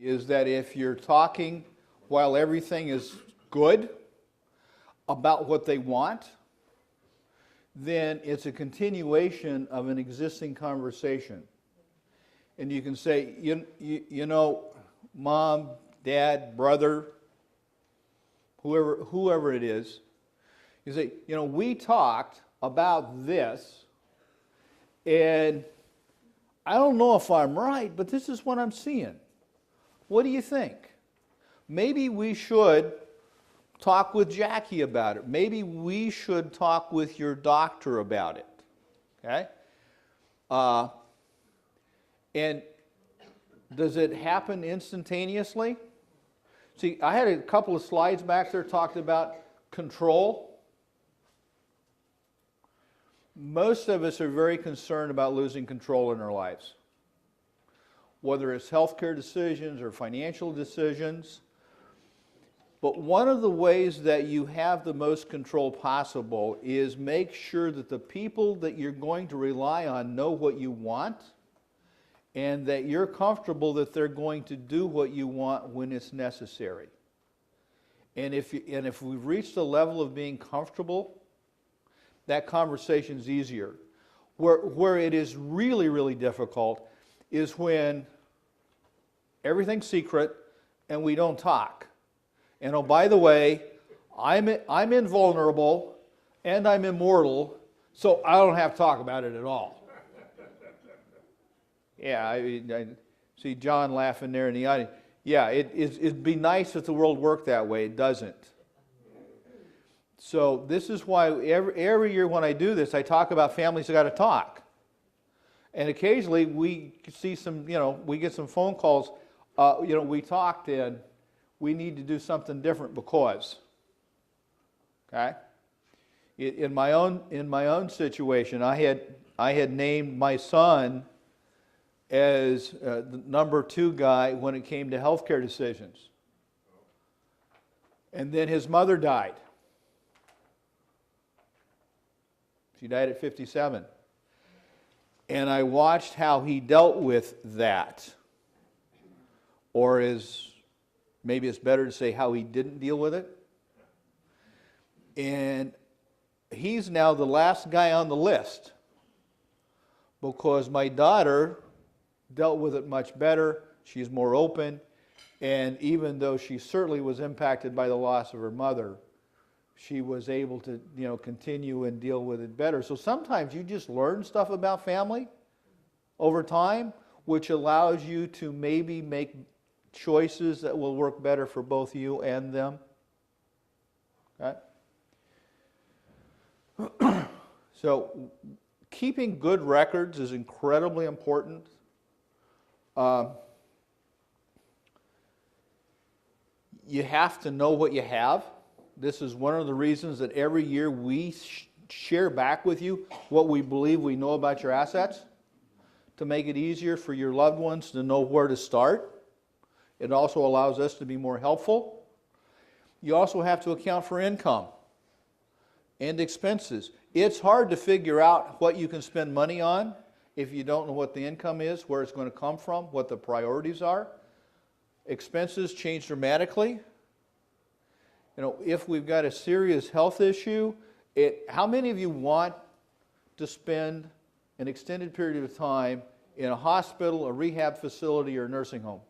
is that if you're talking while everything is good about what they want, then it's a continuation of an existing conversation. And you can say, you know, mom, dad, brother, whoever it is, you say, you know, we talked about this, and I don't know if I'm right, but this is what I'm seeing. What do you think? Maybe we should talk with Jackie about it. Maybe we should talk with your doctor about it. Okay? And does it happen instantaneously? See, I had a couple of slides back there talked about control. Most of us are very concerned about losing control in our lives. Whether it's healthcare decisions or financial decisions. But one of the ways that you have the most control possible is make sure that the people that you're going to rely on know what you want, and that you're comfortable that they're going to do what you want when it's necessary. And if we've reached a level of being comfortable, that conversation's easier. Where it is really, really difficult is when everything's secret and we don't talk. And oh, by the way, I'm invulnerable and I'm immortal, so I don't have to talk about it at all. Yeah, I see John laughing there in the audience. Yeah, it'd be nice if the world worked that way. It doesn't. So this is why every year when I do this, I talk about families that got to talk. And occasionally we see some, we get some phone calls. We talked and we need to do something different because. Okay. In my own situation, I had named my son as the number 2 guy when it came to healthcare decisions. And then his mother died. She died at 57. And I watched how he dealt with that. Or maybe it's better to say how he didn't deal with it. And he's now the last guy on the list because my daughter dealt with it much better. She's more open. And even though she certainly was impacted by the loss of her mother, she was able to, continue and deal with it better. So sometimes you just learn stuff about family over time, which allows you to maybe make choices that will work better for both you and them. Okay? So keeping good records is incredibly important. You have to know what you have. This is one of the reasons that every year we share back with you what we believe we know about your assets to make it easier for your loved ones to know where to start. It also allows us to be more helpful. You also have to account for income and expenses. It's hard to figure out what you can spend money on if you don't know what the income is, where it's going to come from, what the priorities are. Expenses change dramatically. If we've got a serious health issue, how many of you want to spend an extended period of time in a hospital, a rehab facility, or a nursing home?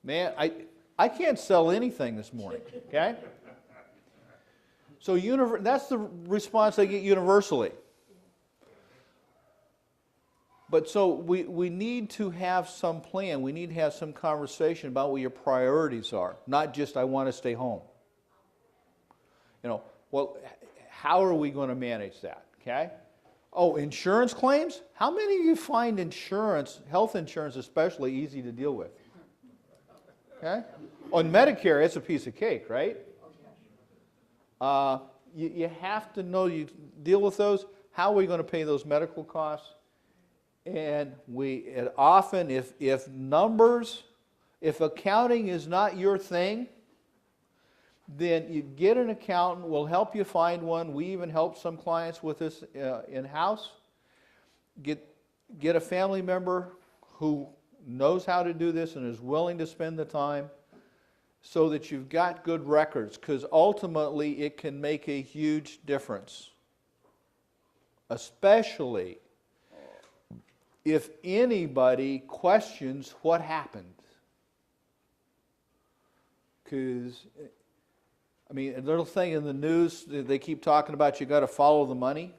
Man, I can't sell anything this morning, okay? So that's the response I get universally. But so we need to have some plan. We need to have some conversation about what your priorities are, not just I want to stay home. Well, how are we going to manage that? Okay? Oh, insurance claims? How many of you find insurance, health insurance especially, easy to deal with? Okay? On Medicare, it's a piece of cake, right? You have to know you deal with those. How are we going to pay those medical costs? And often, if accounting is not your thing, then you get an accountant. We'll help you find one. We even help some clients with this in-house. Get a family member who knows how to do this and is willing to spend the time so that you've got good records, because ultimately it can make a huge difference, especially if anybody questions what happened. Because, I mean, a little thing in the news, they keep talking about you got to follow the money.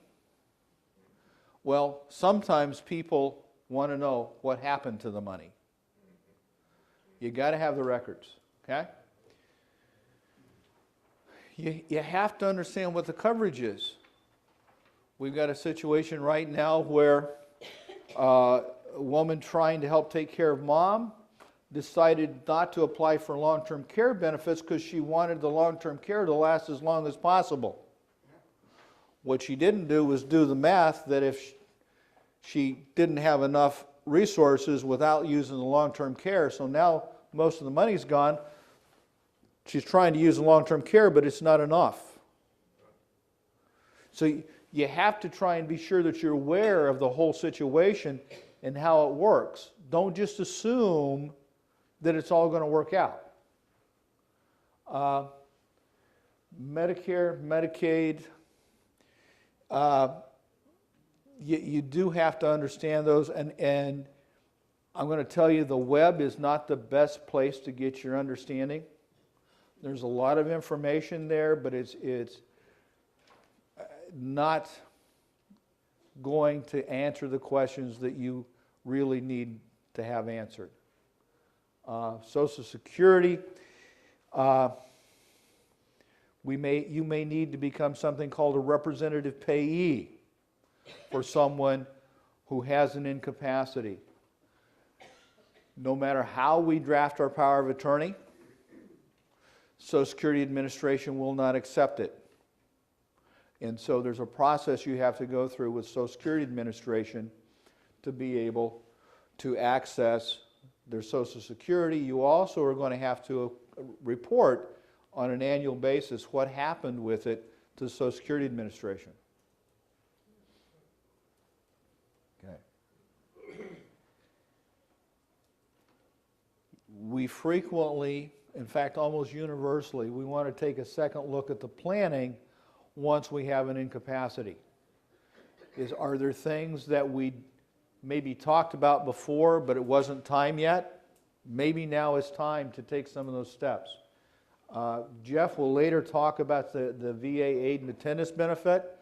Well, sometimes people want to know what happened to the money. You got to have the records, okay? You have to understand what the coverage is. We've got a situation right now where a woman trying to help take care of mom decided not to apply for long-term care benefits because she wanted the long-term care to last as long as possible. What she didn't do was do the math that if she didn't have enough resources without using the long-term care, so now most of the money's gone, she's trying to use the long-term care, but it's not enough. So you have to try and be sure that you're aware of the whole situation and how it works. Don't just assume that it's all going to work out. Medicare, Medicaid, you do have to understand those, and I'm going to tell you the web is not the best place to get your understanding. There's a lot of information there, but it's not going to answer the questions that you really need to have answered. Social Security, you may need to become something called a representative payee for someone who has an incapacity. No matter how we draft our power of attorney, Social Security Administration will not accept it. And so there's a process you have to go through with Social Security Administration to be able to access their Social Security. You also are going to have to report on an annual basis what happened with it to the Social Security Administration. Okay. We frequently, in fact almost universally, we want to take a second look at the planning once we have an incapacity. Are there things that we maybe talked about before but it wasn't time yet? Maybe now is time to take some of those steps. Jeff will later talk about the VA aid and attendance benefit,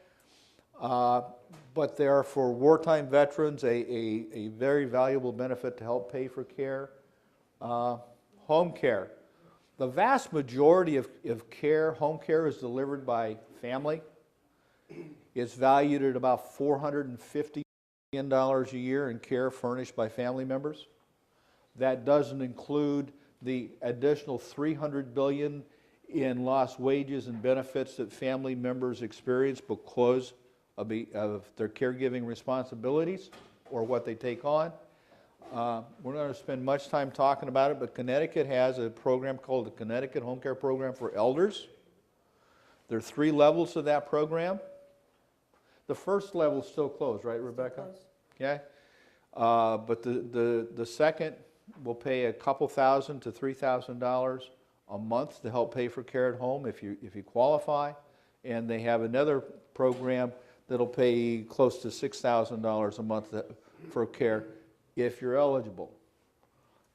but they are for wartime veterans a very valuable benefit to help pay for care. Home care. The vast majority of care, home care, is delivered by family. It's valued at about $450 million a year in care furnished by family members. That doesn't include the additional $300 billion in lost wages and benefits that family members experience because of their caregiving responsibilities or what they take on. We're not going to spend much time talking about it, but Connecticut has a program called the Connecticut Home Care Program for Elders. There are 3 levels of that program. The first level is still closed, right, Rebecca? Okay. But the second will pay a couple $1,000 to $3,000 a month to help pay for care at home if you qualify, and they have another program that'll pay close to $6,000 a month for care if you're eligible.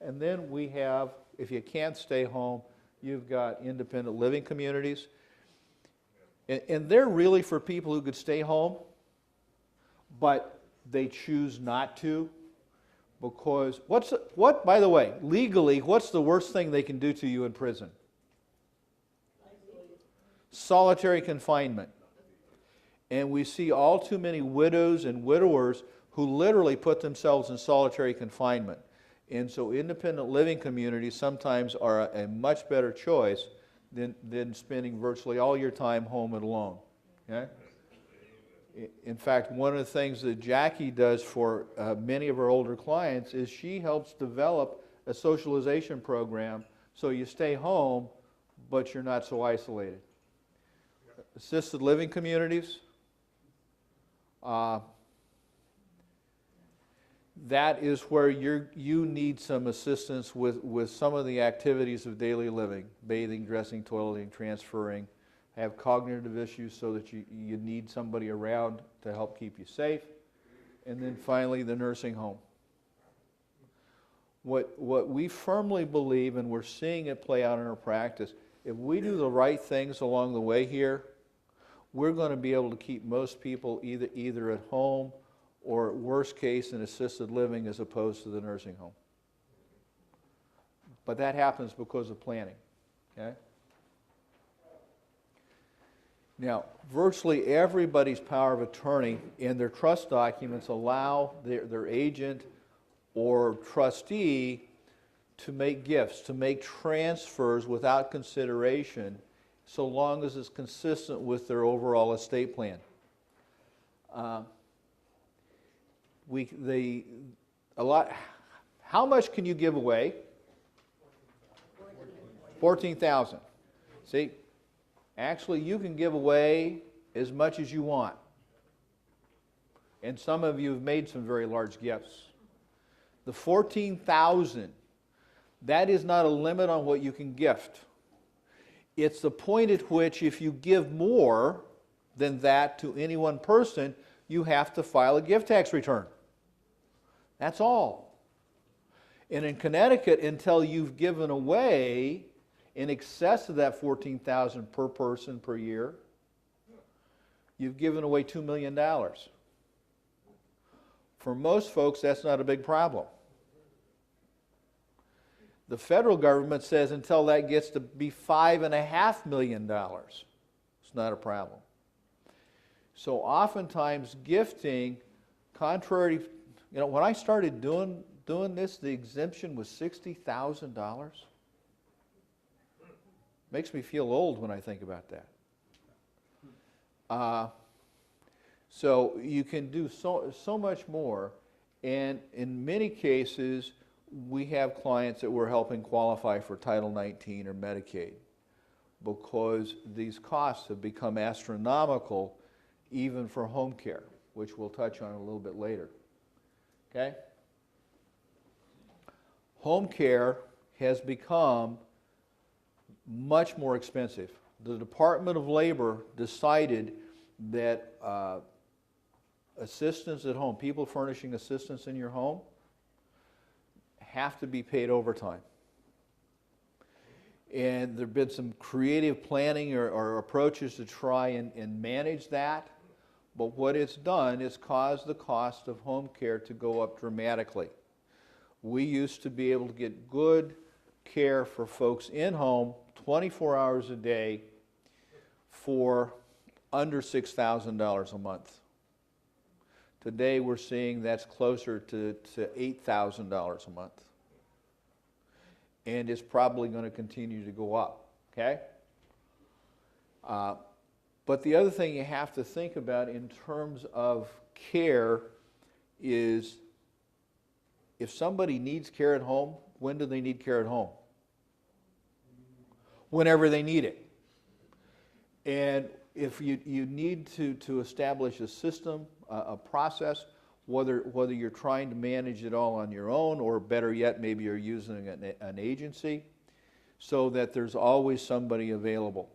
And then we have, if you can't stay home, you've got independent living communities, and they're really for people who could stay home, but they choose not to. Because by the way, legally, what's the worst thing they can do to you in prison? Solitary confinement. And we see all too many widows and widowers who literally put themselves in solitary confinement. And so independent living communities sometimes are a much better choice than spending virtually all your time home and alone. Okay? In fact, one of the things that Jackie does for many of her older clients is she helps develop a socialization program so you stay home, but you're not so isolated. Assisted living communities. that is where you need some assistance with some of the activities of daily living, bathing, dressing, toileting, transferring, have cognitive issues so that you need somebody around to help keep you safe, and then finally the nursing home. What we firmly believe, and we're seeing it play out in our practice, if we do the right things along the way here, we're going to be able to keep most people either at home or worst case in assisted living as opposed to the nursing home. But that happens because of planning. Okay? Now, virtually everybody's power of attorney and their trust documents allow their agent or trustee to make gifts, to make transfers without consideration, so long as it's consistent with their overall estate plan. How much can you give away? $14,000. See, actually you can give away as much as you want. And some of you have made some very large gifts. The $14,000, that is not a limit on what you can gift. It's the point at which if you give more than that to any one person, you have to file a gift tax return. That's all. And in Connecticut, until you've given away in excess of that $14,000 per person per year, you've given away $2 million. For most folks, that's not a big problem. The federal government says until that gets to be $5.5 million, it's not a problem. So oftentimes gifting, contrary, when I started doing this, the exemption was $60,000. Makes me feel old when I think about that. So you can do so much more, and in many cases, we have clients that we're helping qualify for Title 19 or Medicaid because these costs have become astronomical even for home care, which we'll touch on a little bit later. Okay? Home care has become much more expensive. The Department of Labor decided that assistance at home, people furnishing assistance in your home, have to be paid overtime. And there have been some creative planning or approaches to try and manage that, but what it's done is caused the cost of home care to go up dramatically. We used to be able to get good care for folks in home 24 hours a day for under $6,000 a month. Today we're seeing that's closer to $8,000 a month. And it's probably going to continue to go up, okay? But the other thing you have to think about in terms of care is if somebody needs care at home, when do they need care at home? Whenever they need it. And if you need to establish a system, a process, whether you're trying to manage it all on your own, or better yet, maybe you're using an agency, so that there's always somebody available.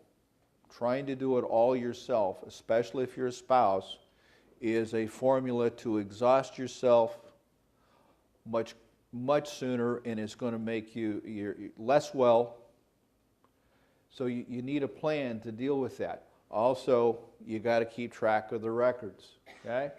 Trying to do it all yourself, especially if you're a spouse, is a formula to exhaust yourself much sooner, and it's going to make you less well. So you need a plan to deal with that. Also, you got to keep track of the records, okay?